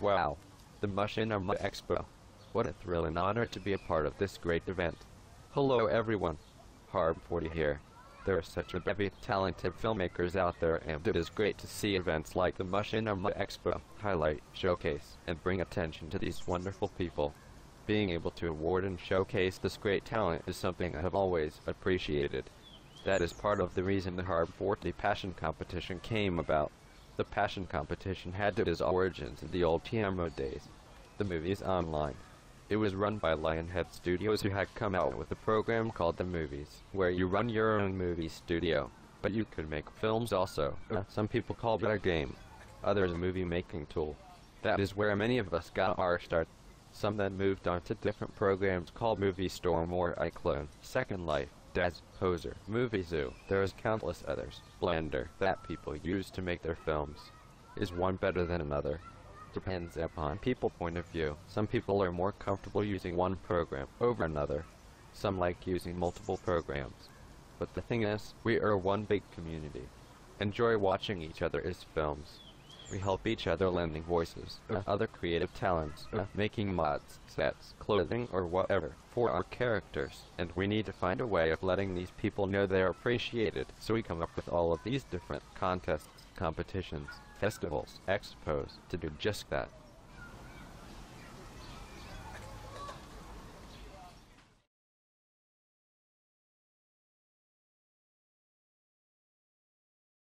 Wow! The Machinima Expo. What a thrill and honor to be a part of this great event. Hello everyone. Harb40 here. There are such a bevy of talented filmmakers out there, and it is great to see events like the Machinima Expo highlight, showcase, and bring attention to these wonderful people. Being able to award and showcase this great talent is something I have always appreciated. That is part of the reason the Harb40 Passion Competition came about. The Passion Competition had its origins in the old TMO days. The Movies Online. It was run by Lionhead Studios, who had come out with a program called The Movies, where you run your own movie studio. But you could make films also. Some people called it a game. Others a movie making tool. That is where many of us got our start. Some then moved on to different programs called Movie Storm or iClone, Second Life, Daz, Poser, Movie Zoo. There is countless others. Blender, that people use to make their films. Is one better than another? Depends upon people's point of view. Some people are more comfortable using one program over another. Some like using multiple programs. But the thing is, we are one big community. Enjoy watching each other's films. We help each other lending voices, other creative talents, making mods, sets, clothing, or whatever, for our characters, and we need to find a way of letting these people know they are appreciated, so we come up with all of these different contests, competitions, festivals, expos, to do just that.